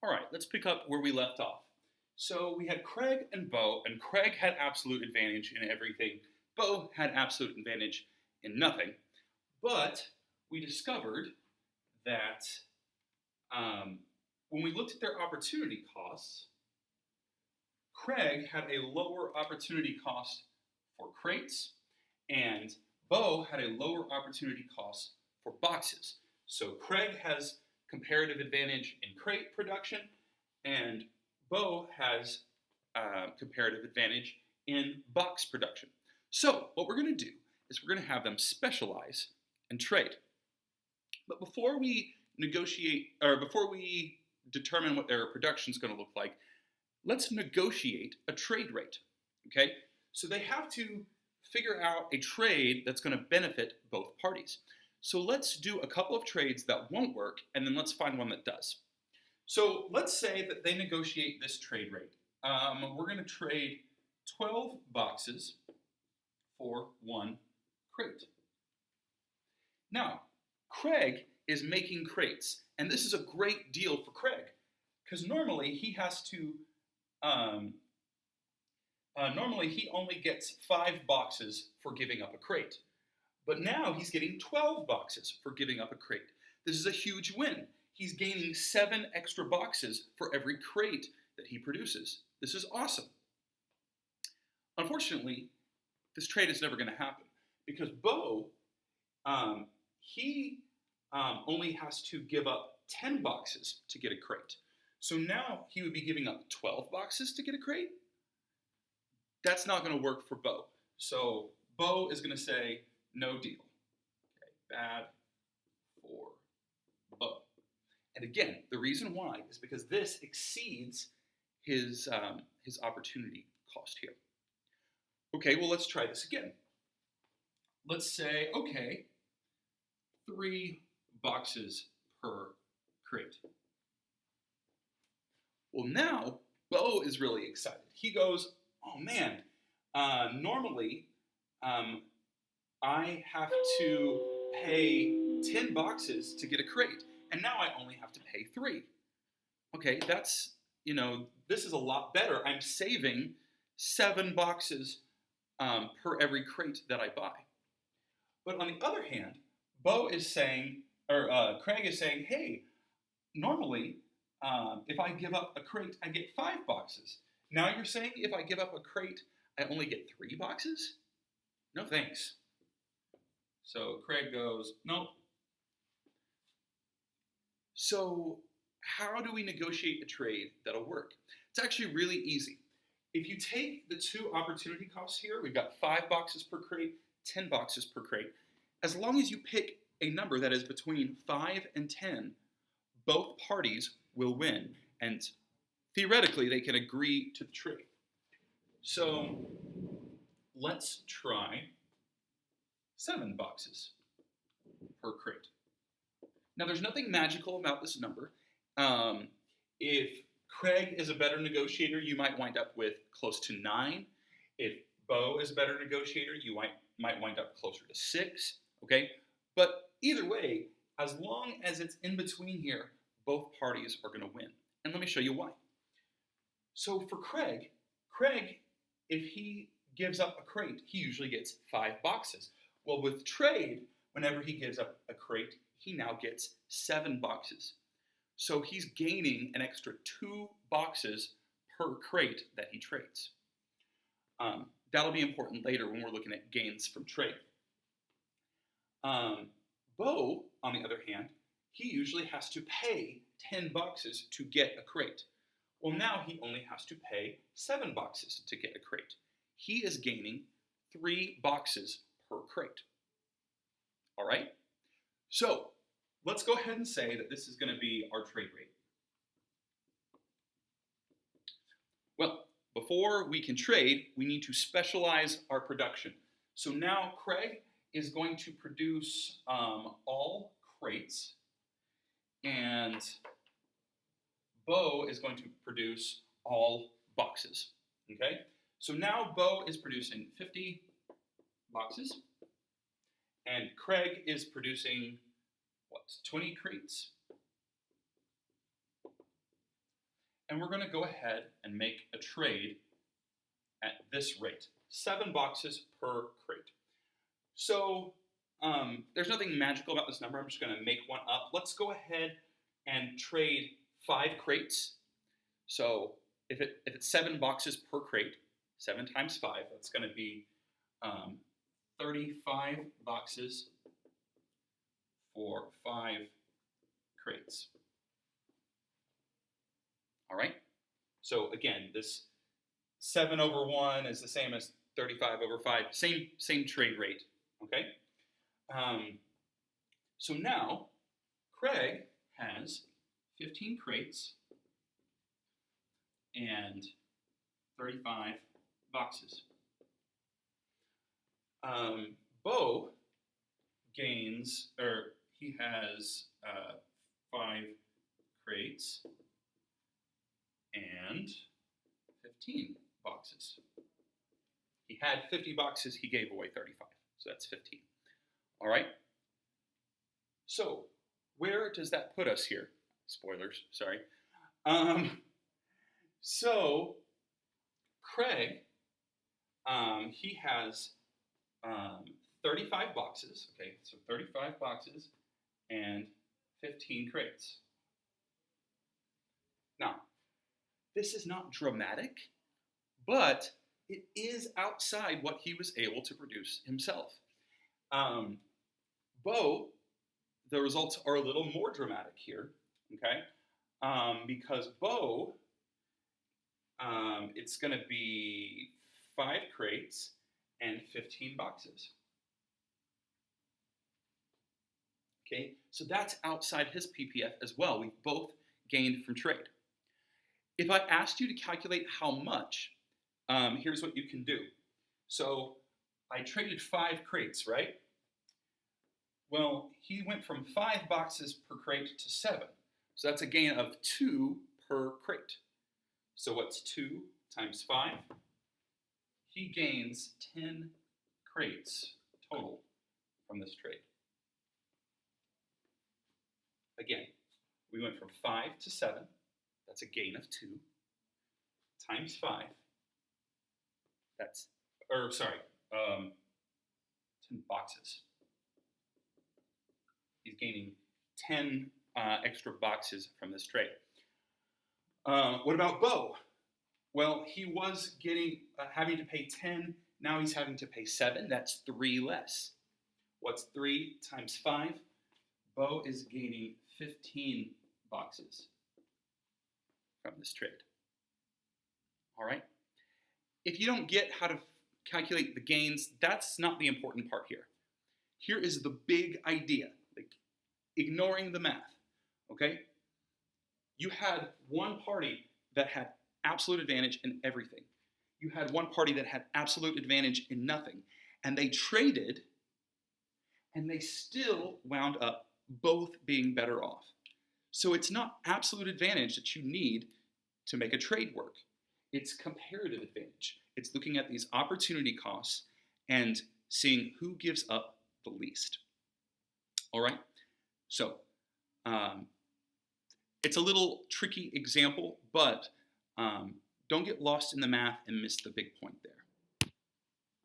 All right, let's pick up where we left off. So we had Craig and Bo, and Craig had absolute advantage in everything. Bo had absolute advantage in nothing. But we discovered that when we looked at their opportunity costs, Craig had a lower opportunity cost for crates, and Bo had a lower opportunity cost for boxes. So Craig has comparative advantage in crate production, and Bo has comparative advantage in box production. So what we're going to do is we're going to have them specialize and trade. But before we negotiate, or before we determine what their production is going to look like, let's negotiate a trade rate. Okay? So they have to figure out a trade that's going to benefit both parties. So let's do a couple of trades that won't work, and then let's find one that does. So let's say that they negotiate this trade rate. We're going to trade 12 boxes for one crate. Now, Craig is making crates, and this is a great deal for Craig, because normally he has to, normally he only gets 5 boxes for giving up a crate. But now he's getting 12 boxes for giving up a crate. This is a huge win. He's gaining 7 extra boxes for every crate that he produces. This is awesome. Unfortunately, this trade is never going to happen because Bo, he only has to give up 10 boxes to get a crate. So now he would be giving up 12 boxes to get a crate. That's not going to work for Bo. So Bo is going to say, no deal. Okay, bad for Bo. And again, the reason why is because this exceeds his opportunity cost here. Okay, well, let's try this again. Let's say, okay, 3 boxes per crate. Well, now Bo is really excited. He goes, oh man, normally I have to pay 10 boxes to get a crate, and now I only have to pay 3. Okay, that's, this is a lot better. I'm saving 7 boxes per every crate that I buy. But on the other hand, Bo is saying, or Craig is saying, hey, normally if I give up a crate, I get 5 boxes. Now you're saying if I give up a crate, I only get 3 boxes? No thanks. So Craig goes, nope. So how do we negotiate a trade that'll work? It's actually really easy. If you take the 2 opportunity costs here, we've got 5 boxes per crate, 10 boxes per crate. As long as you pick a number that is between 5 and 10, both parties will win. And theoretically, they can agree to the trade. So let's try 7 boxes per crate. Now, there's nothing magical about this number. If Craig is a better negotiator, you might wind up with close to 9. If Bo is a better negotiator, you might wind up closer to 6. Okay? But either way, as long as it's in between here, both parties are going to win. And let me show you why. So for Craig, if he gives up a crate, he usually gets 5 boxes. Well, with trade, whenever he gives up a crate, he now gets 7 boxes. So he's gaining an extra 2 boxes per crate that he trades. That'll be important later when we're looking at gains from trade. Bo, on the other hand, he usually has to pay 10 boxes to get a crate. Well, now he only has to pay 7 boxes to get a crate. He is gaining 3 boxes per crate. All right? So let's go ahead and say that this is going to be our trade rate. Well, before we can trade, we need to specialize our production. So now Craig is going to produce all crates, and Bo is going to produce all boxes. Okay? So now Bo is producing 50 boxes, and Craig is producing, 20 crates? and we're going to go ahead and make a trade at this rate, 7 boxes per crate. So there's nothing magical about this number. I'm just going to make one up. Let's go ahead and trade 5 crates. So if it's 7 boxes per crate, 7 times 5, that's going to be 35 boxes for 5 crates. All right? So again, this 7 over 1 is the same as 35 over 5. Same trade rate, okay? So now, Craig has 15 crates and 35 boxes. Bo gains, or he has 5 crates and 15 boxes. He had 50 boxes, he gave away 35, so that's 15. All right? So, where does that put us here? Spoilers, sorry. So, Craig, he has 35 boxes, okay, so 35 boxes and 15 crates. Now, this is not dramatic, but it is outside what he was able to produce himself. Bo, the results are a little more dramatic here, okay? Because Bo, it's going to be 5 crates and 15 boxes. Okay, so that's outside his PPF as well. We've both gained from trade. If I asked you to calculate how much, here's what you can do. So I traded 5 crates, right? Well, he went from 5 boxes per crate to 7. So that's a gain of 2 per crate. So what's 2 times 5? He gains 10 crates total from this trade. Again, we went from 5 to 7. That's a gain of 2 times 5. That's, 10 boxes. He's gaining 10 extra boxes from this trade. What about Bo? Well, he was having to pay 10. Now he's having to pay 7. That's 3 less. What's 3 times 5? Bo is gaining 15 boxes from this trade. All right? If you don't get how to calculate the gains, that's not the important part here. Here is the big idea, like ignoring the math, okay? You had one party that had absolute advantage in everything. You had one party that had absolute advantage in nothing. And they traded, and they still wound up both being better off. So it's not absolute advantage that you need to make a trade work. It's comparative advantage. It's looking at these opportunity costs and seeing who gives up the least. All right? So it's a little tricky example, but don't get lost in the math and miss the big point there.